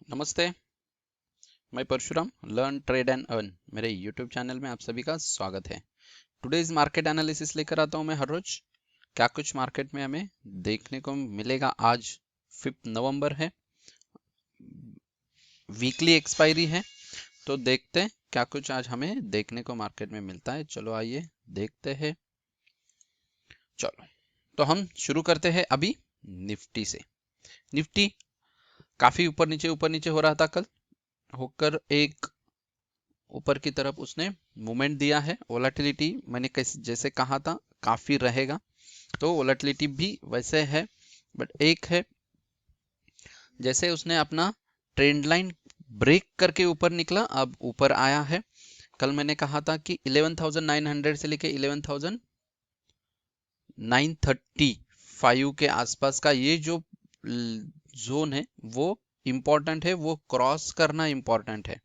नमस्ते। मैं Parshuram learn trade and earn मेरे यूट्यूब चैनल में आप सभी का स्वागत है। टुडेज मार्केट एनालिसिस लेकर आता हूं मैं हर रोज। क्या कुछ मार्केट में हमें देखने को मिलेगा। आज 5 नवंबर है, वीकली एक्सपायरी है, तो देखते हैं क्या कुछ आज हमें देखने को मार्केट में मिलता है। चलो आइए देखते हैं। चलो तो हम शुरू करते हैं अभी निफ्टी से। निफ्टी काफी ऊपर नीचे हो रहा था, कल होकर एक ऊपर की तरफ उसने मूवमेंट दिया है। वोलेटिलिटी मैंने जैसे कहा था काफी रहेगा, तो वोलेटिलिटी भी वैसे है। बट एक है, जैसे उसने अपना ट्रेंड लाइन ब्रेक करके ऊपर निकला, अब ऊपर आया है। कल मैंने कहा था कि 11,900 से लेके 11,935 के आसपास का ये जो जोन है वो इंपॉर्टेंट है, वो क्रॉस करना इंपॉर्टेंट है।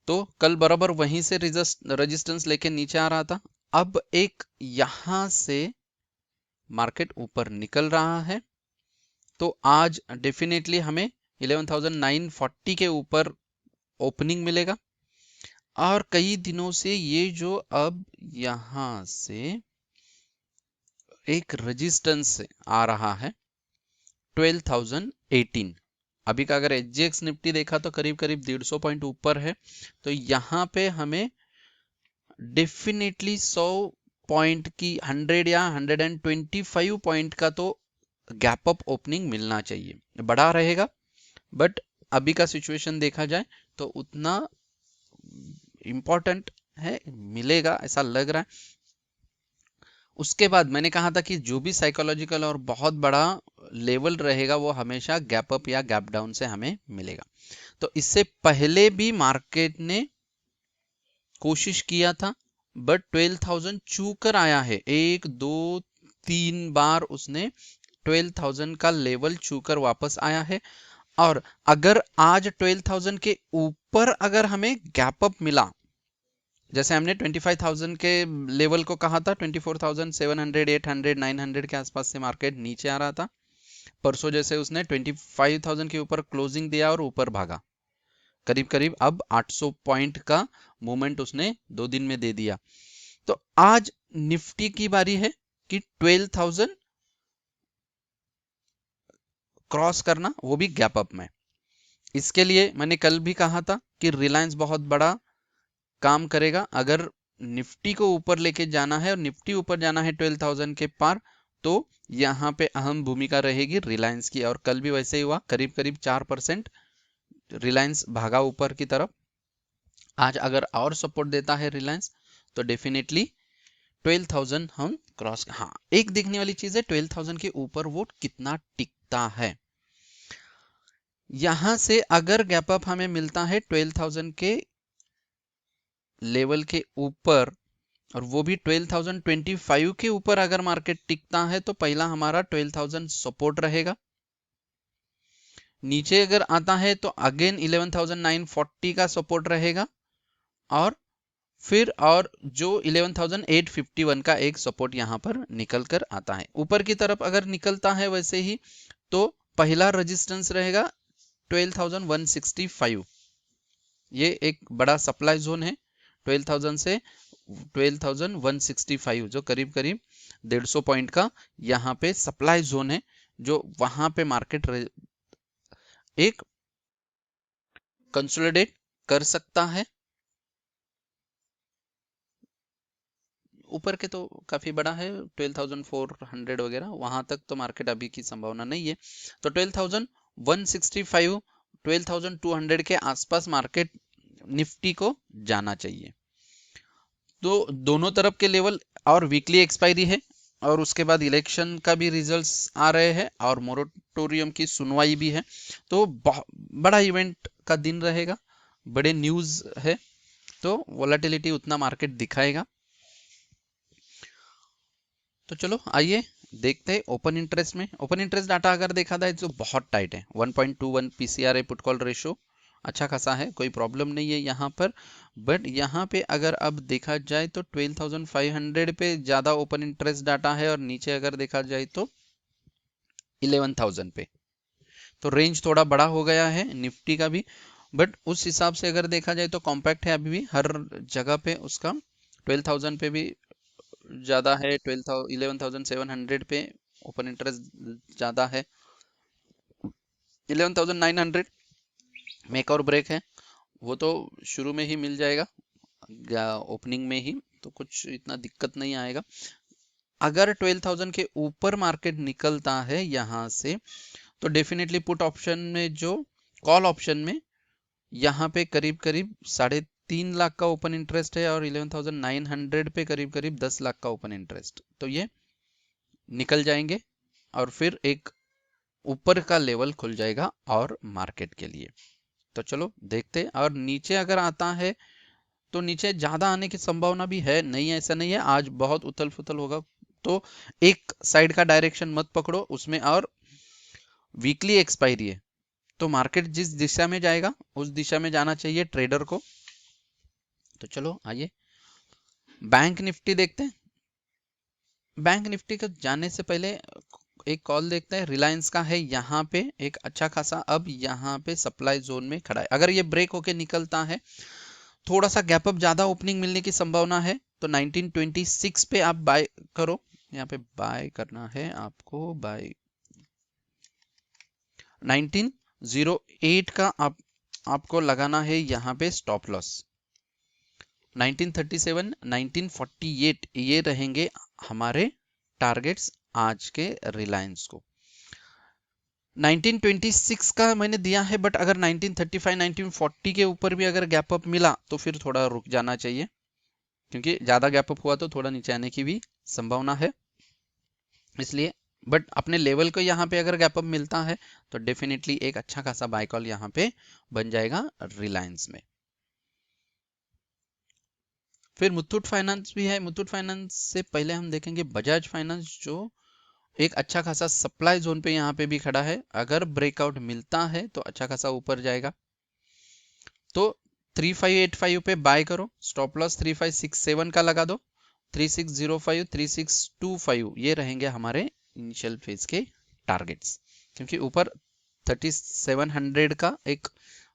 तो कल बराबर वहीं से रेजिस्टेंस लेके नीचे आ रहा था। अब एक यहां से मार्केट ऊपर निकल रहा है, तो आज डेफिनेटली हमें 11,940 के ऊपर ओपनिंग मिलेगा। और कई दिनों से ये जो अब यहां से एक रेजिस्टेंस आ रहा है 12,018। अभी का अगर एचजीएक्स निफ्टी देखा तो करीब करीब 150 पॉइंट ऊपर है, तो यहाँ पे हमें डेफिनेटली 100 पॉइंट की 100 या 125 पॉइंट का तो गैप अप ओपनिंग मिलना चाहिए। बड़ा रहेगा, बट अभी का सिचुएशन देखा जाए तो उतना इंपॉर्टेंट है, मिलेगा ऐसा लग रहा है। उसके बाद मैंने कहा था कि जो भी साइकोलॉजिकल और बहुत बड़ा लेवल रहेगा वो हमेशा गैप अप या गैप डाउन से हमें मिलेगा। तो इससे पहले भी मार्केट ने कोशिश किया था, बट 12,000 छू कर आया है। 1 2 3 बार उसने 12,000 का लेवल छूकर वापस आया है। और अगर आज 12,000 के ऊपर अगर हमें गैप अप मिला, जैसे हमने 25,000 के लेवल को कहा था, 24,700 800 900 के आसपास से मार्केट नीचे आ रहा था। परसों जैसे उसने 25,000 के ऊपर क्लोजिंग दिया और ऊपर भागा, करीब करीब अब 800 पॉइंट का मूवमेंट उसने 2 दिन में दे दिया। तो आज निफ्टी की बारी है कि 12,000 क्रॉस करना, वो भी गैप अप में। इसके लिए मैंने कल भी कहा था कि रिलायंस बहुत बड़ा काम करेगा। अगर निफ्टी को ऊपर लेके जाना है और निफ्टी ऊपर जाना है 12,000 के पार, तो यहाँ पे अहम भूमिका रहेगी रिलायंस की। और कल भी वैसे ही हुआ, करीब करीब 4% रिलायंस भागा ऊपर की तरफ। आज अगर और सपोर्ट देता है रिलायंस तो डेफिनेटली 12,000 हम क्रॉस। हाँ, एक देखने वाली चीज है 12,000 के ऊपर वो कितना टिकता है। यहां से अगर गैप अप हमें मिलता है 12,000 के लेवल के ऊपर, और वो भी 12,025 के ऊपर अगर मार्केट टिकता है, तो पहला हमारा 12,000 सपोर्ट रहेगा। नीचे अगर आता है तो अगेन 11,940 का सपोर्ट रहेगा। और फिर और जो 11,851 का एक सपोर्ट यहां पर निकल कर आता है। ऊपर की तरफ अगर निकलता है वैसे ही, तो पहला रेजिस्टेंस रहेगा 12,165। ये एक बड़ा सप्लाई जोन है 12,000 से 12,165, जो करीब करीब 150 पॉइंट का यहाँ पे सप्लाई जोन है, जो वहां पे मार्केट एक कंसोलिडेट कर सकता है। ऊपर के तो काफी बड़ा है 12,400 वगैरह, वहां तक तो मार्केट अभी की संभावना नहीं है। तो 12,165 12,200 के आसपास मार्केट निफ्टी को जाना चाहिए। तो दोनों तरफ के लेवल, और वीकली एक्सपायरी है, और उसके बाद इलेक्शन का भी रिजल्ट्स आ रहे हैं, और मोरेटोरियम की सुनवाई भी है। तो बड़ा इवेंट का दिन रहेगा, बड़े न्यूज है, तो वोलेटिलिटी उतना मार्केट दिखाएगा। तो चलो आइए देखते हैं ओपन इंटरेस्ट में। ओपन इंटरेस्ट डाटा अगर देखा जाए तो बहुत टाइट है। 1.21 पीसीआरए पुट कॉल रेशो अच्छा खासा है, कोई प्रॉब्लम नहीं है यहाँ पर। बट यहाँ पे अगर अब देखा जाए तो 12,500 पे ज्यादा ओपन इंटरेस्ट डाटा है, और नीचे अगर देखा जाए तो 11,000 पे। तो रेंज थोड़ा बड़ा हो गया है निफ्टी का भी, बट उस हिसाब से अगर देखा जाए तो कॉम्पैक्ट है अभी भी हर जगह पे। उसका 12,000 पे भी ज़्यादा है, 11,700 पे ओपन इंटरेस्ट ज़्यादा है, 11,900 मेक और ब्रेक है, वो तो शुरू में ही मिल जाएगा या ओपनिंग में ही, तो कुछ इतना दिक्कत नहीं आएगा। अगर 12,000 के ऊपर मार्केट निकलता है यहाँ से तो डेफिनेटली पुट ऑप्शन में जो कॉल ऑप्शन में यहाँ पे करीब करीब 3.5 लाख का ओपन इंटरेस्ट है और 11,900 पे करीब करीब 10 लाख का ओपन इंटरेस्ट, तो ये निकल जाएंगे और फिर एक ऊपर का लेवल खुल जाएगा और मार्केट के लिए। तो चलो देखते हैं। और नीचे अगर आता है तो नीचे ज्यादा आने की संभावना भी है, नहीं ऐसा नहीं है, आज बहुत उथल फुथल होगा, तो एक साइड का डायरेक्शन मत पकड़ो उसमें। और वीकली एक्सपायरी है तो मार्केट जिस दिशा में जाएगा उस दिशा में जाना चाहिए ट्रेडर को। तो चलो आइए बैंक निफ्टी देखते हैं। बैंक निफ्टी को जाने से पहले एक कॉल देखते हैं। रिलायंस का है यहाँ पे एक अच्छा खासा, अब यहाँ पे सप्लाई जोन में खड़ा है। अगर ये ब्रेक होके निकलता है, थोड़ा सा गैप अप ज्यादा ओपनिंग मिलने की संभावना है, तो 1926 पे आप बाय करो। यहाँ पे बाय करना है आपको, बाय 1908 का आपको लगाना है यहाँ पे स्टॉप लॉस। 1937 1948 ये रहेंगे हमारे टारगेट्स आज के रिलायंस को। 1926 का मैंने दिया है, बट अगर 1935 1940 के ऊपर भी अगर गैप अप मिला तो फिर थोड़ा रुक जाना चाहिए, क्योंकि ज्यादा गैप अप हुआ तो थोड़ा नीचे आने की भी संभावना है, इसलिए। बट अपने लेवल को यहाँ पे अगर गैप अप मिलता है तो डेफिनेटली एक अच्छा खासा बाय कॉल यहाँ पे बन जाएगा रिलायंस में। फिर मुथूट फाइनेंस भी है। मुथूट फाइनेंस से पहले हम देखेंगे बजाज फाइनेंस, जो एक अच्छा खासा सप्लाई जोन पे यहाँ पे भी खड़ा है। अगर ब्रेकआउट मिलता है तो अच्छा खासा ऊपर जाएगा, तो 3585 पे बाय करो। स्टॉप लॉस 3567 का लगा दो। 3605 3625 ये रहेंगे हमारे इनिशियल फेज के टारगेट्स, क्योंकि ऊपर 3700 का एक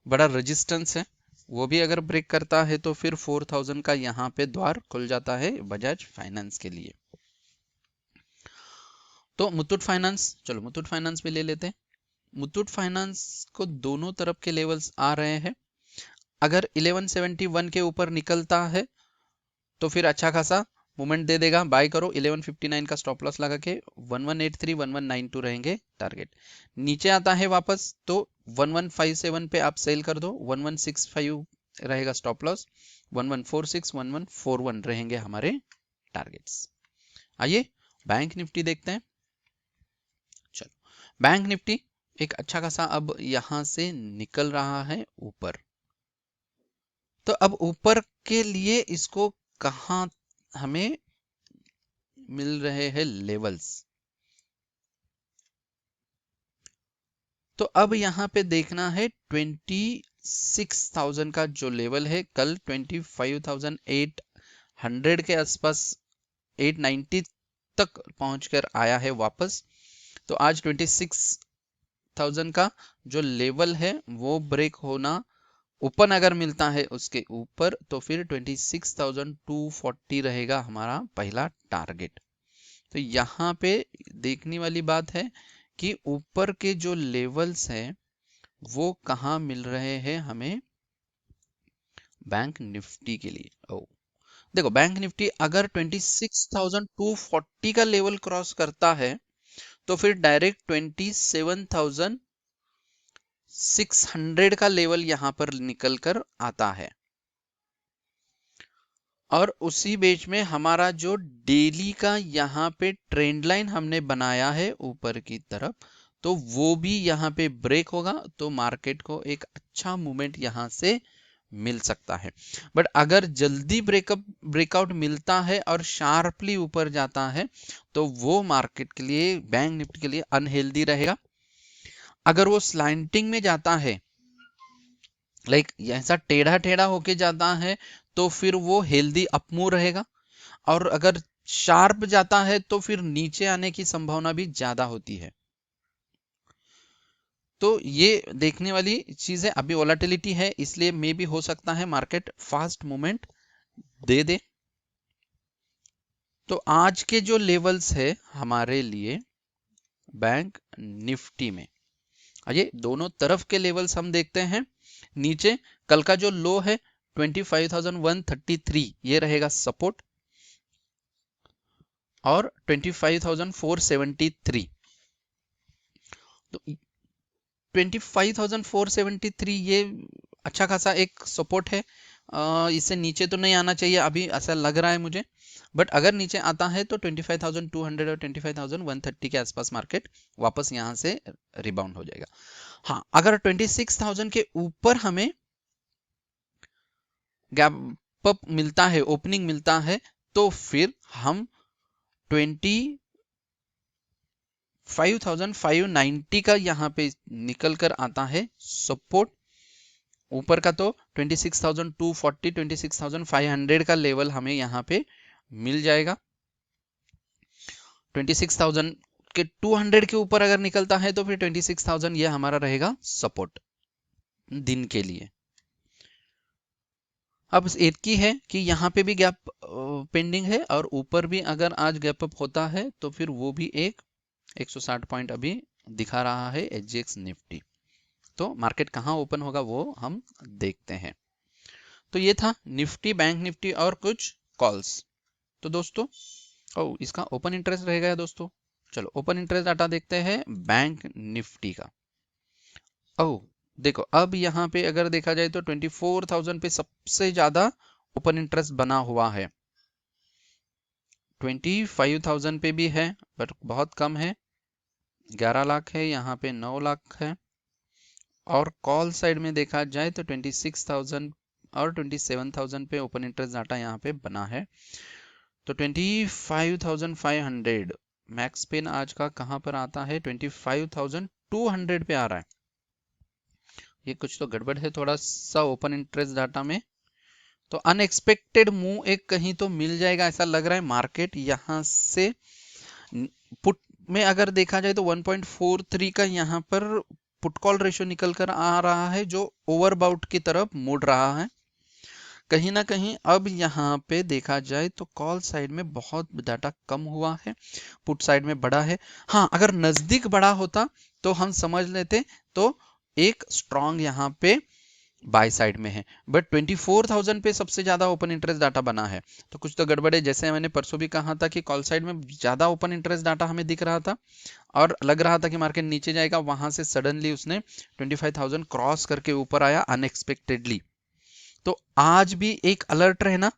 बड़ा रेजिस्टेंस है, वो भी अगर ब्रेक करता है तो फिर 4000 का यहाँ पे द्वार खुल जाता है बजाज फाइनेंस के लिए। तो मुथूट फाइनेंस, चलो मुथूट फाइनेंस भी ले लेते हैं। मुथूट फाइनेंस को दोनों तरफ के लेवल्स आ रहे हैं। अगर 1171 के ऊपर निकलता है तो फिर अच्छा खासा मूवमेंट दे देगा, बाय करो। 1159 का स्टॉप लॉस लगा के 1183 1192 रहेंगे टारगेट। नीचे आता है वापस तो 1157 पे आप सेल कर दो। 1165 रहेगा स्टॉप लॉस। 1146 1141 रहेंगे हमारे टारगेट्स। आइए बैंक निफ्टी देखते हैं। चलो बैंक निफ्टी एक अच्छा खासा अब यहां से निकल रहा है ऊपर, तो अब ऊपर के लिए इसको कहां हमें मिल रहे हैं लेवल्स, तो अब यहाँ पे देखना है 26,000 का जो लेवल है, कल 25,800 के आसपास 890 तक पहुंचकर आया है वापस। तो आज 26,000 का जो लेवल है वो ब्रेक होना, ओपन अगर मिलता है उसके ऊपर तो फिर 26,240 रहेगा हमारा पहला टारगेट। तो यहाँ पे देखने वाली बात है कि ऊपर के जो लेवल्स हैं वो कहाँ मिल रहे हैं हमें बैंक निफ्टी के लिए। ओ देखो, बैंक निफ्टी अगर 26,240 का लेवल क्रॉस करता है तो फिर डायरेक्ट 27,600 का लेवल यहाँ पर निकल कर आता है। और उसी बीच में हमारा जो डेली का यहाँ पे ट्रेंड लाइन हमने बनाया है ऊपर की तरफ, तो वो भी यहाँ पे ब्रेक होगा तो मार्केट को एक अच्छा मूवमेंट यहाँ से मिल सकता है। बट अगर जल्दी ब्रेकआउट मिलता है और शार्पली ऊपर जाता है तो वो मार्केट के लिए, बैंक निफ्टी के लिए अनहेल्दी रहेगा। अगर वो स्लैंटिंग में जाता है, लाइक ऐसा टेढ़ा टेढ़ा होके जाता है, तो फिर वो हेल्दी अपमूव रहेगा। और अगर शार्प जाता है तो फिर नीचे आने की संभावना भी ज्यादा होती है। तो ये देखने वाली चीज है। अभी वोलेटिलिटी है, इसलिए मे भी हो सकता है मार्केट फास्ट मूवमेंट दे दे। तो आज के जो लेवल्स है हमारे लिए बैंक निफ्टी में, ये दोनों तरफ के लेवल्स हम देखते हैं। नीचे कल का जो लो है 25,133, ये रहेगा सपोर्ट, और 25,473। तो 25,473 ये अच्छा खासा एक सपोर्ट है। इससे नीचे तो नहीं आना चाहिए अभी, ऐसा लग रहा है मुझे। बट अगर नीचे आता है तो 25,200 और 25,130 के आसपास मार्केट वापस यहाँ से रिबाउंड हो जाएगा। हाँ, अगर 26,000 के ऊपर हमें गैप अप मिलता है, ओपनिंग मिलता है, तो फिर हम 25,590 का यहाँ पे निकल कर आता है सपोर्ट। ऊपर का तो 26,240, 26,500 का लेवल हमें यहाँ पे मिल जाएगा। 26,000 के 200 के ऊपर अगर निकलता है तो फिर 26,000 ये हमारा रहेगा सपोर्ट दिन के लिए। अब एक की है कि यहाँ पे भी गैप पेंडिंग है, और ऊपर भी अगर आज गैप अप होता है तो फिर वो भी एक 160 पॉइंट अभी दिखा रहा है एचजीएक्स निफ्टी। तो मार्केट कहाँ ओपन होगा वो हम देखते हैं। तो ये था निफ्टी, बैंक निफ्टी और कुछ कॉल्स। तो दोस्तों इसका ओपन इंटरेस्ट रहेगा या दोस्तों, चलो ओपन इंटरेस्ट डाटा देखते हैं बैंक निफ्टी का। देखो अब यहाँ पे अगर देखा जाए तो 24,000 पे सबसे ज्यादा ओपन इंटरेस्ट बना हुआ है। 25,000 पे भी है बट बहुत कम है, 11 लाख है, यहाँ पे 9 लाख है। और कॉल साइड में देखा जाए तो 26,000 और 27,000 पे ओपन इंटरेस्ट डाटा यहाँ पे बना है। तो 25,500 मैक्स पेन आज का कहाँ पर आता है, 25,200 पे आ रहा है। ये कुछ तो गड़बड़ है थोड़ा सा ओपन इंटरेस्ट डाटा में। तो अनएक्सपेक्टेड मूव एक कहीं तो मिल जाएगा ऐसा लग रहा है। मार्केट यहाँ से पुट में अगर देखा जाए तो 1.43 का यहाँ पर पुट कॉल रेशियो निकल कर आ रहा है, जो ओवरबाउट की तरफ मुड़ रहा है कहीं ना कहीं। अब यहाँ पे देखा जाए तो कॉल साइड में बहुत डाटा कम हुआ है, पुट साइड में बड़ा है। हाँ, अगर नजदीक बड़ा होता तो हम समझ लेते, तो एक स्ट्रॉन्ग यहाँ पे बाय साइड में है। बट 24,000 पे सबसे ज्यादा ओपन इंटरेस्ट डाटा बना है, तो कुछ तो गड़बड़ है। जैसे मैंने परसों भी कहा था कि कॉल साइड में ज्यादा ओपन इंटरेस्ट डाटा हमें दिख रहा था और लग रहा था कि मार्केट नीचे जाएगा, वहां से सडनली उसने 25,000 क्रॉस करके ऊपर आया अनएक्सपेक्टेडली। तो आज भी एक अलर्ट रहना,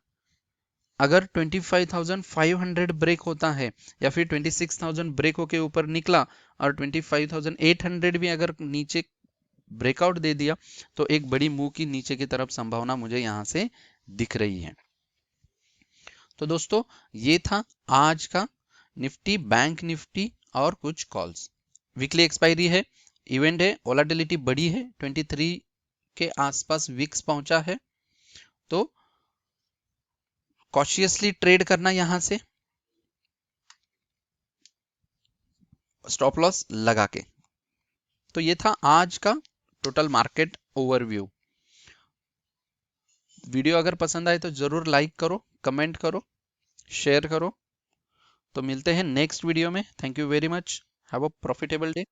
अगर 25,500 ब्रेक होता है या फिर 26,000 ब्रेक होके ऊपर निकला और 25,800 भी अगर नीचे ब्रेकआउट दे दिया, तो एक बड़ी मूव की नीचे की तरफ संभावना मुझे यहां से दिख रही है। तो दोस्तों ये था आज का निफ्टी, बैंक निफ्टी और कुछ कॉल्स। वीकली एक्सपायरी है, इवेंट है, वोलेटिलिटी बड़ी है, 23 के आसपास विक्स पहुंचा है। तो कॉशियसली ट्रेड करना, यहां से स्टॉप लॉस लगा के। तो ये था आज का टोटल मार्केट ओवरव्यू। वीडियो अगर पसंद आए तो जरूर लाइक करो, कमेंट करो, शेयर करो। तो मिलते हैं नेक्स्ट वीडियो में। Thank you very much, have a profitable day.